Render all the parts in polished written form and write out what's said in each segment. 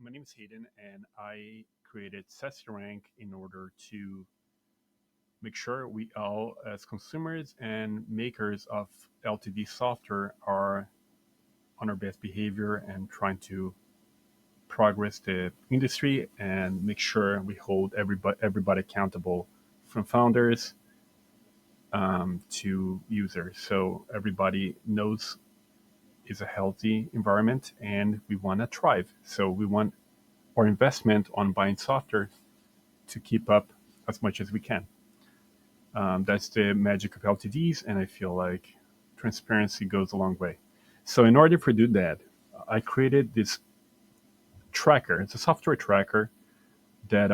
my name is Hayden, and I created saasyrank in order to make sure we all, as consumers and makers of LTD software, are on our best behavior and trying to progress the industry and make sure we hold everybody accountable, from founders to users, so everybody knows is a healthy environment and we want to thrive. So we want our investment on buying software to keep up as much as we can. That's the magic of LTDs, and I feel like transparency goes a long way. So in order to do that, I created this tracker. It's a software tracker that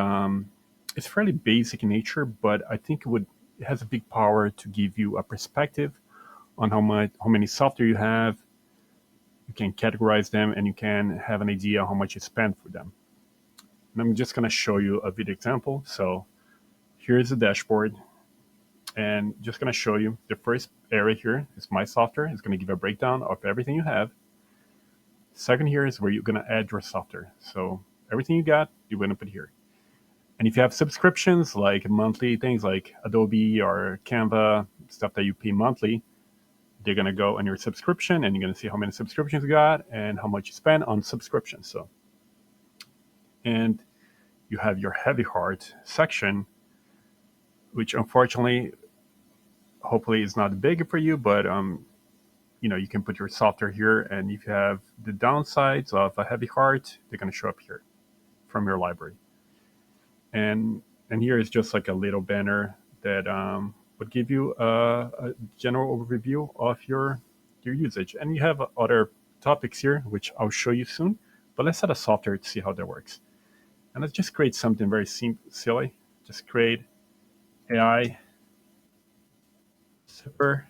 is fairly basic in nature, but I think it has a big power to give you a perspective on how many software you have. You can categorize them, and you can have an idea how much you spend for them. And I'm just going to show you a video example. So here's the dashboard, and just going to show you the first area here is my software. It's going to give a breakdown of everything you have. Second here is where you're going to add your software. So everything you got, you're going to put here. And if you have subscriptions, like monthly things like Adobe or Canva, stuff that you pay monthly, they're going to go on your subscription, and you're going to see how many subscriptions you got and how much you spend on subscriptions. So, and you have your heavy heart section, which unfortunately, hopefully is not big for you, but you can put your software here, and if you have the downsides of a heavy heart, they're going to show up here from your library. And here is just like a little banner that would give you a general overview of your usage. And you have other topics here, which I'll show you soon. But let's set a software to see how that works. And let's just create something very silly. Just create AI super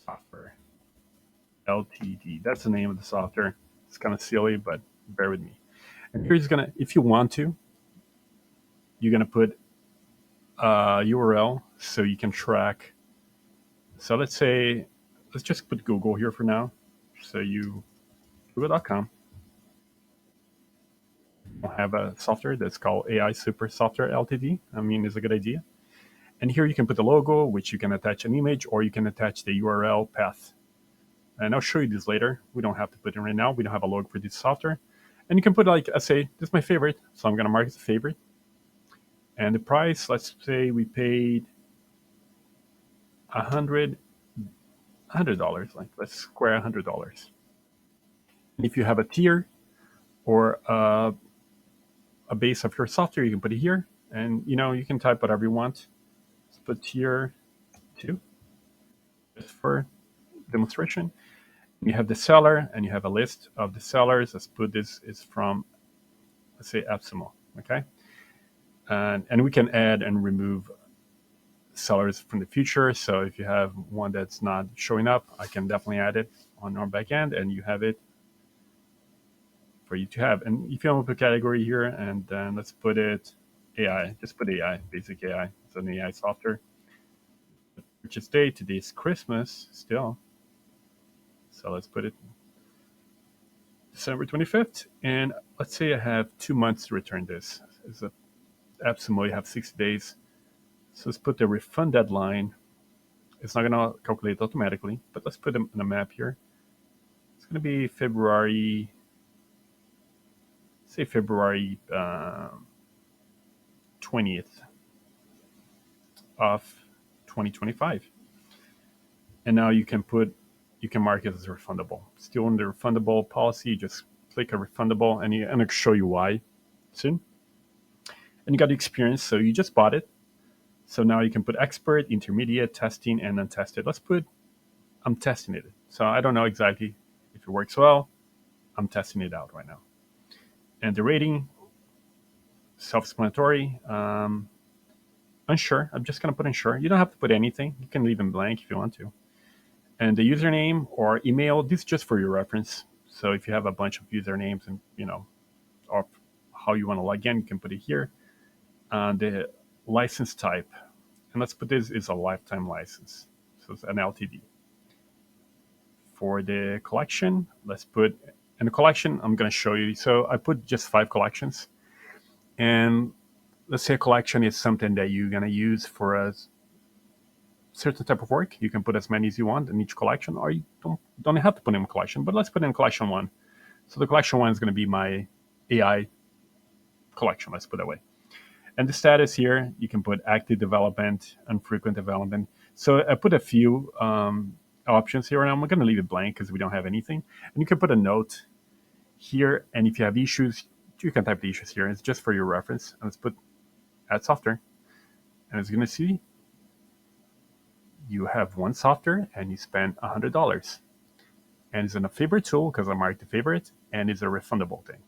software LTD. That's the name of the software. It's kind of silly, but bear with me. And here's gonna, if you want to, you're gonna put a URL so you can track. So let's just put Google here for now. So google.com will have a software that's called AI Super Software Ltd. I mean, it's a good idea. And here you can put the logo, which you can attach an image, or you can attach the URL path. And I'll show you this later. We don't have to put it right now. We don't have a logo for this software. And you can put, like, I say, this is my favorite, so I'm going to mark it as a favorite. And the price, let's say we paid $100. Like, let's square $100. And if you have a tier or a base of your software, you can put it here. And you can type whatever you want. Let's put tier 2 just for demonstration. You have the seller, and you have a list of the sellers. Let's put this is from, let's say, AppSumo. Okay. And we can add and remove sellers from the future. So if you have one that's not showing up, I can definitely add it on our backend, and you have it for you to have. And if you want to put category here, and then let's put it AI, just put AI, basic AI. It's an AI software. Purchase date, today's Christmas still. So let's put it December 25th. And let's say I have 2 months to return this. It's a AppSumo, you have 60 days. So let's put the refund deadline. It's not going to calculate automatically, but let's put them in a map here. It's going to be February, say February 20th of 2025. And now you can mark it as refundable. Still in the refundable policy, just click a refundable, and I'll show you why soon. And you got the experience, so you just bought it. So now you can put expert, intermediate, testing, and untested. Let's put, I'm testing it. So I don't know exactly if it works well. I'm testing it out right now. And the rating, self-explanatory, unsure. I'm just going to put unsure. You don't have to put anything. You can leave them blank if you want to. And the username or email, this is just for your reference. So if you have a bunch of usernames and, or how you want to log in, you can put it here. The license type, and let's put this is a lifetime license. So it's an LTD. For the collection, let's put And the collection I'm going to show you. So I put just 5 collections. And let's say a collection is something that you're going to use for a certain type of work. You can put as many as you want in each collection, or you don't have to put in a collection, but let's put in collection 1. So the collection 1 is going to be my AI collection, let's put it that way. And the status here, you can put active development, unfrequent development. So I put a few options here, and I'm going to leave it blank because we don't have anything. And you can put a note here, and if you have issues, you can type the issues here. It's just for your reference. And let's put add software. And it's going to see you have 1 software and you spend $100. And it's in a favorite tool because I marked the favorite, and it's a refundable thing.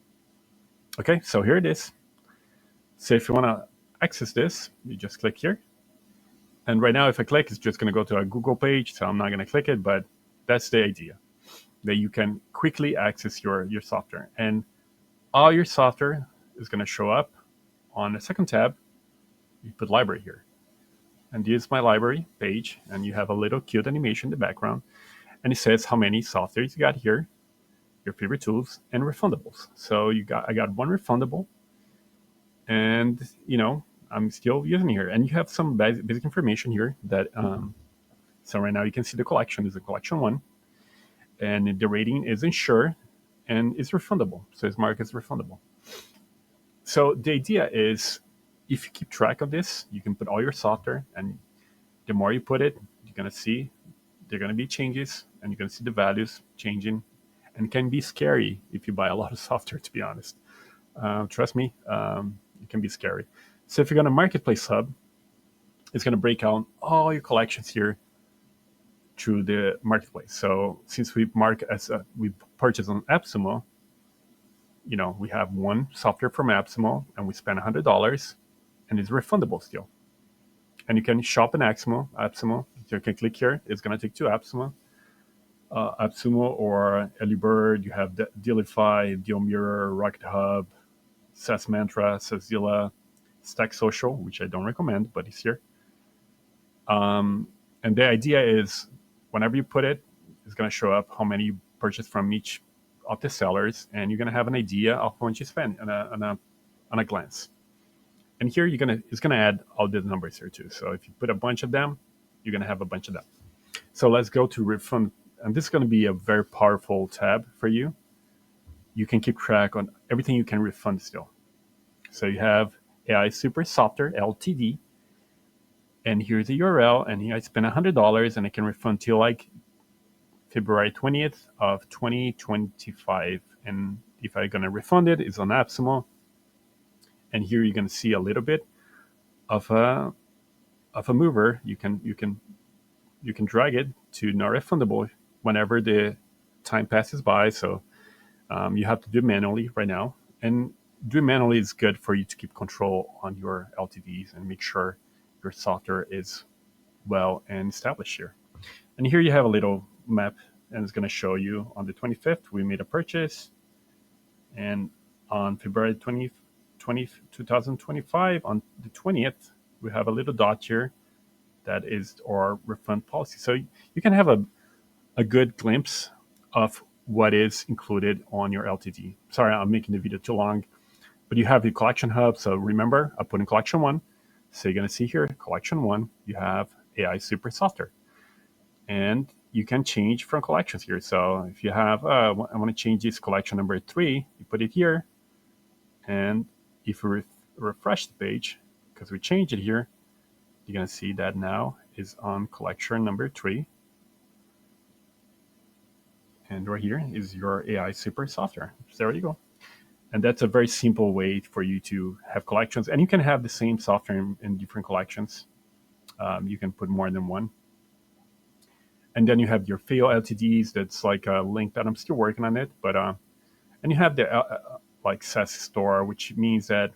Okay, so here it is. So if you want to access this, you just click here. And right now, if I click, it's just going to go to a Google page, so I'm not going to click it, but that's the idea, that you can quickly access your software. And all your software is going to show up on the second tab. You put library here. And this is my library page, and you have a little cute animation in the background. And it says how many softwares you got here, your favorite tools, and refundables. So I got 1 refundable, and I'm still using here. And you have some basic information here that so right now you can see the collection is a collection 1, and the rating is insured and it's refundable. So it's marked as refundable. So the idea is, if you keep track of this, you can put all your software, and the more you put it, you're going to see there are going to be changes, and you're going to see the values changing. And it can be scary if you buy a lot of software, to be honest. Trust me, it can be scary. So if you're going to Marketplace Hub, it's going to break out all your collections here through the marketplace. So since we purchased on AppSumo, we have 1 software from AppSumo, and we spend $100, and it's refundable still. And you can shop in AppSumo. You can click here. It's going to take you to AppSumo. AppSumo or Elibird. You have Dealify, Deal Mirror, Rocket Hub, SAS Mantra, Sazilla, Stack Social, which I don't recommend, but it's here. And the idea is, whenever you put it, it's going to show up how many you purchased from each of the sellers, and you're going to have an idea of how much you spend on a glance. And here it's going to add all the numbers here too. So if you put a bunch of them, you're going to have a bunch of them. So let's go to refund, and this is going to be a very powerful tab for you. You can keep track on everything you can refund still. So you have AI Super Software LTD, and here's the URL, and here I spent $100, and I can refund till like February 20th of 2025. And if I'm going to refund it, it's on AppSumo. And here you're going to see a little bit of a mover. You can drag it to not refundable whenever the time passes by. So you have to do it manually right now. And doing manually is good for you to keep control on your LTVs and make sure your software is well and established here. And here you have a little map, and it's going to show you on the 25th we made a purchase, and on February 20th, 2025, on the 20th, we have a little dot here that is our refund policy. So you can have a good glimpse of what is included on your LTD. Sorry, I'm making the video too long, but you have the collection hub. So remember, I put in collection 1. So you're going to see here, collection 1, you have AI Super Software. And you can change from collections here. So if you have, I want to change this collection number 3, you put it here. And if we refresh the page, because we changed it here, you're going to see that now is on collection number 3. And right here is your AI Super Software. So there you go. And that's a very simple way for you to have collections. And you can have the same software in different collections. You can put more than 1. And then you have your fail LTDs. That's like a link that I'm still working on it. But and you have the like SaaS store, which means that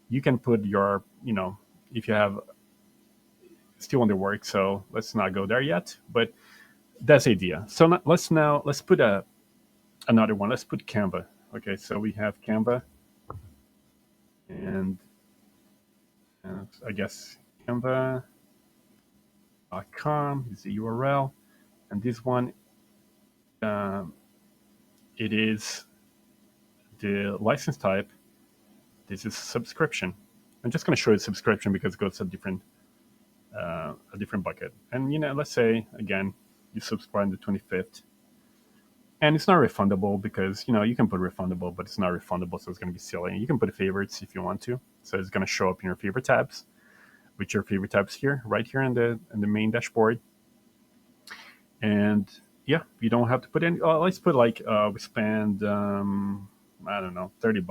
you can put your, if you have still on the work. So let's not go there yet. But that's the idea. So let's put another one. Let's put Canva. Okay, so we have Canva, and I guess Canva.com is the URL, and this one it is the license type. This is subscription. I'm just going to show you subscription because it goes to a different bucket. And let's say again you subscribe on the 25th, and it's not refundable because you can put refundable, but it's not refundable, so it's going to be silly. You can put favorites if you want to, so it's going to show up in your favorite tabs, with your favorite tabs here, right here in the main dashboard. And yeah, you don't have to put any. Let's put like we spend I don't know, $30.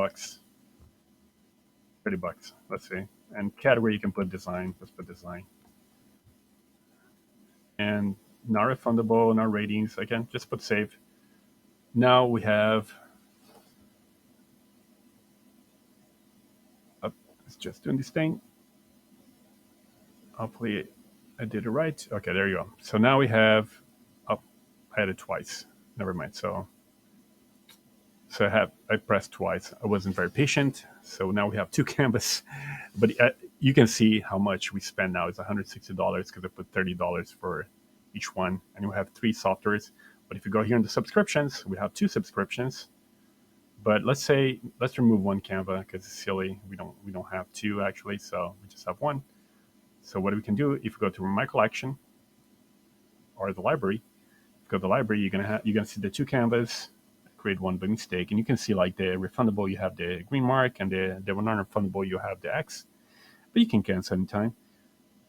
$30. Let's see. And category you can put design. Let's put design. And not refundable, not ratings. Again, just put save. Now we have. It's just doing this thing. Hopefully, I did it right. Okay, there you go. So now we have. Oh, I had it twice. Never mind. So I pressed twice. I wasn't very patient. So now we have two canvas, but you can see how much we spend now. It's $160 because I put $30 for each one, and we have three softwares. But if you go here in the subscriptions, we have two subscriptions. But let's remove one Canva because it's silly. We don't have two actually, so we just have one. So what we can do, if you go to my collection or the library, if you go to the library, you're gonna see the two Canvas. Create one by mistake, and you can see like the refundable, you have the green mark, and the non-refundable, you have the X, but you can cancel anytime.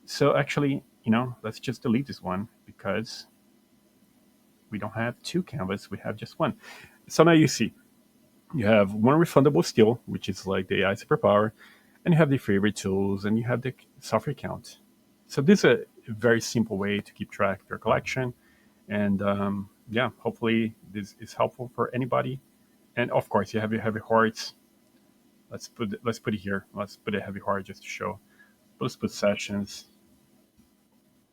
So actually, let's just delete this one because we don't have two Canvas, we have just one. So now you see you have one refundable still, which is like the AI superpower, and you have the favorite tools, and you have the software account. So this is a very simple way to keep track of your collection. And yeah, hopefully this is helpful for anybody. And of course, you have your heavy hearts. Let's put it here. Let's put a heavy heart just to show. Let's put sessions.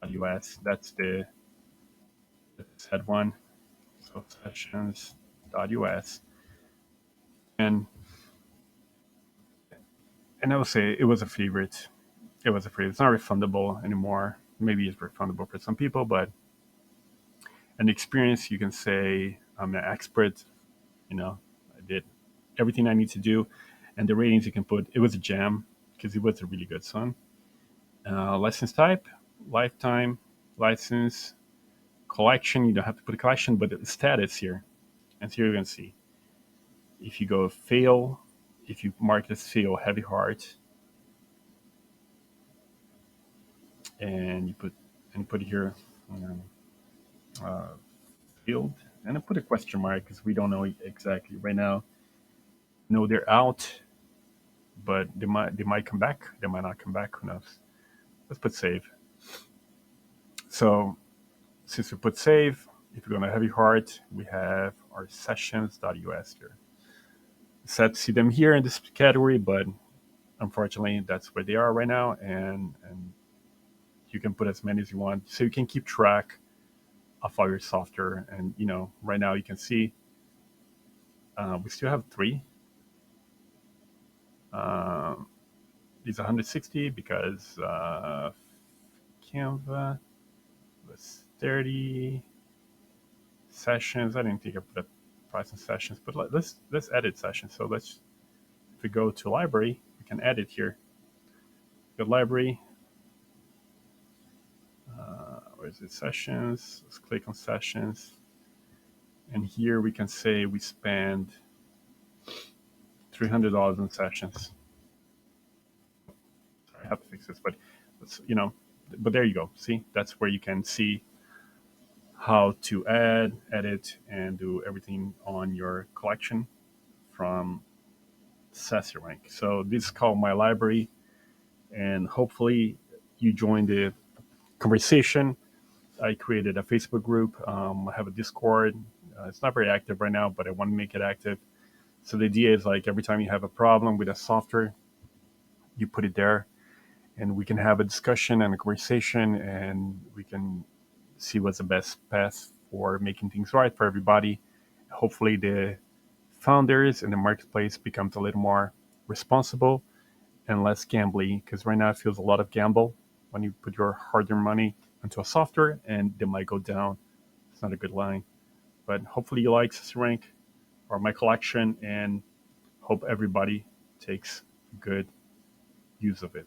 US. That's the head one. So sessions.us. And I would say it was a favorite. It was a favorite. It's not refundable anymore. Maybe it's refundable for some people, but an experience, you can say I'm an expert. I did everything I need to do, and the ratings you can put. It was a jam because it was a really good song. License type, lifetime, license, collection. You don't have to put a collection, but the status here, and here you can see. If you go fail, if you mark this fail, heavy heart, and you put here uh, field, and I put a question mark because we don't know exactly right now. No, they're out, but they might come back. They might not come back. Who knows? Let's put save. So since we put save, if we go to heavy heart, we have our sessions.us here. Sad to see them here in this category, but unfortunately, that's where they are right now, and you can put as many as you want, so you can keep track of all your software. And right now you can see we still have three. These 160 because Canva was 30 sessions. I didn't think I put a price in sessions, but let's edit sessions. So if we go to library, we can edit here. The library. Where's it? Sessions. Let's click on sessions, and here we can say we spend $300 in sessions. Sorry, I have to fix this, but but there you go. See, that's where you can see how to add, edit, and do everything on your collection from saasyrank. So this is called MyLibrary, and hopefully you join the conversation. I created a Facebook group. I have a Discord. It's not very active right now, but I want to make it active. So the idea is like every time you have a problem with a software, you put it there, and we can have a discussion and a conversation, and we can see what's the best path for making things right for everybody. Hopefully the founders and the marketplace becomes a little more responsible and less gambly, because right now it feels a lot of gamble when you put your hard-earned money into a software and they might go down. It's not a good line. But hopefully you like saasyrank. are my collection, and hope everybody takes good use of it.